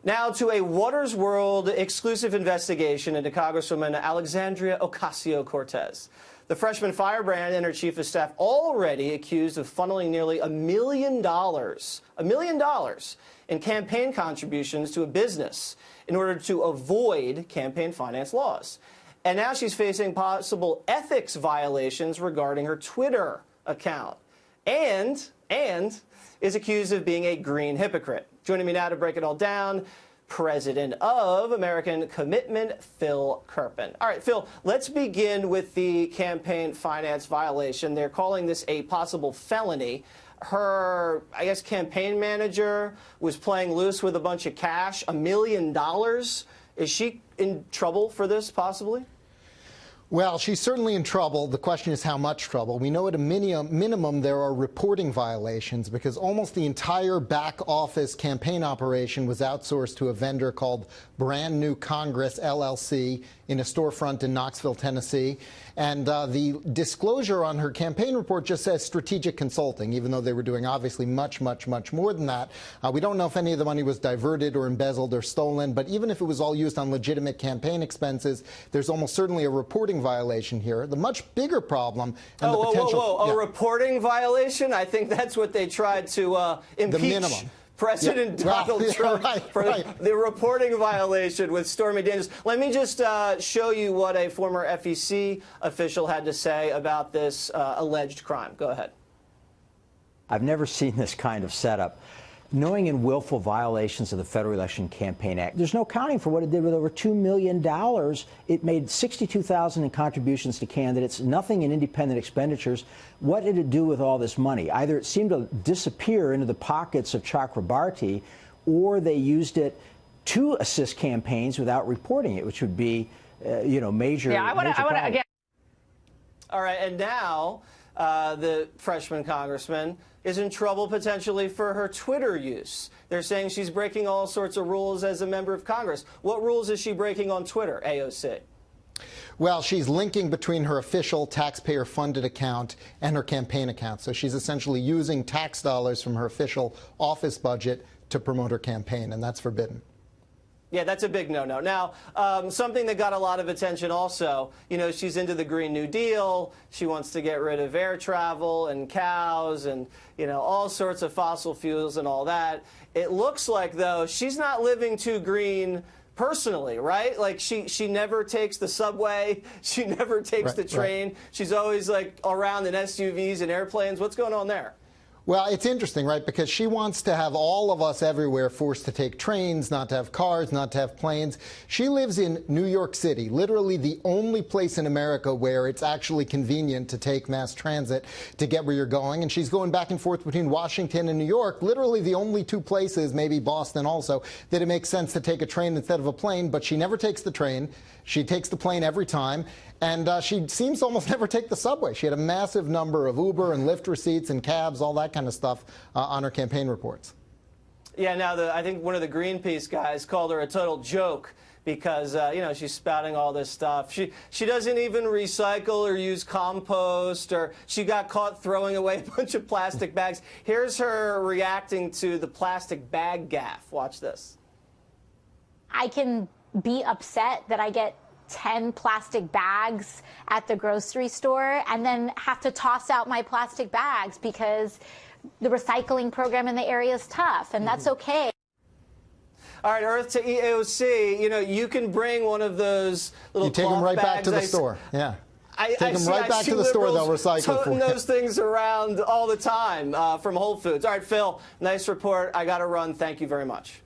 Now to a Water's World exclusive investigation into Congresswoman Alexandria Ocasio-Cortez. The freshman firebrand and her chief of staff already accused of funneling nearly $1 million in campaign contributions to a business in order to avoid campaign finance laws. And now she's facing possible ethics violations regarding her Twitter account and is accused of being a green hypocrite. Joining me now to break it all down, President of American Commitment, Phil Kerpen. All right, Phil, let's begin with the campaign finance violation. They're calling this a possible felony. Her, I guess, campaign manager was playing loose with a bunch of cash, $1 million. Is she in trouble for this, possibly? Well, she's certainly in trouble. The question is how much trouble. We know at a minimum there are reporting violations because almost the entire back office campaign operation was outsourced to a vendor called Brand New Congress, LLC, in a storefront in Knoxville, Tennessee. And the disclosure on her campaign report just says strategic consulting, even though they were doing obviously much more than that. We don't know if any of the money was diverted or embezzled or stolen, but even if it was all used on legitimate campaign expenses, there's almost certainly a reporting violation here. The much bigger problem and the potential... A reporting violation? I think that's what they tried to impeach. The minimum. President Donald Trump for the reporting violation with Stormy Daniels. Let me just show you what a former FEC official had to say about this alleged crime. Go ahead. I've never seen this kind of setup. Knowing in willful violations of the Federal Election Campaign Act, there's no accounting for what it did with over $2 million. It made $62,000 in contributions to candidates, nothing in independent expenditures. What did it do with all this money? Either it seemed to disappear into the pockets of Chakrabarti, or they used it to assist campaigns without reporting it, which would be, major. Yeah, I want to again. All right, and now the freshman congressman is in trouble potentially for her Twitter use. They're saying she's breaking all sorts of rules as a member of Congress. What rules is she breaking on Twitter, AOC? Well, she's linking between her official taxpayer-funded account and her campaign account. So she's essentially using tax dollars from her official office budget to promote her campaign, and that's forbidden. Yeah, that's a big no-no. Now, something that got a lot of attention also, she's into the Green New Deal. She wants to get rid of air travel and cows and, all sorts of fossil fuels and all that. It looks like, though, she's not living too green personally, right? Like, she never takes the subway. She never takes the train. Right. She's always, around in SUVs and airplanes. What's going on there? Well, it's interesting, right, because she wants to have all of us everywhere forced to take trains, not to have cars, not to have planes. She lives in New York City, literally the only place in America where it's actually convenient to take mass transit to get where you're going. And she's going back and forth between Washington and New York, literally the only two places, maybe Boston also, that it makes sense to take a train instead of a plane. But she never takes the train. She takes the plane every time. And she seems to almost never take the subway. She had a massive number of Uber and Lyft receipts and cabs, all that kind of stuff on her campaign reports. Yeah, now I think one of the Greenpeace guys called her a total joke because, she's spouting all this stuff. She doesn't even recycle or use compost, or she got caught throwing away a bunch of plastic bags. Here's her reacting to the plastic bag gaffe. Watch this. I can be upset that I get 10 plastic bags at the grocery store and then have to toss out my plastic bags because the recycling program in the area is tough, and that's okay. All right, Earth to EAOC, you can bring one of those little cloth bags. You take them right back to the store, yeah. Take them right back to the store, they'll recycle for you. Those things around all the time from Whole Foods. All right, Phil, nice report. I got to run. Thank you very much.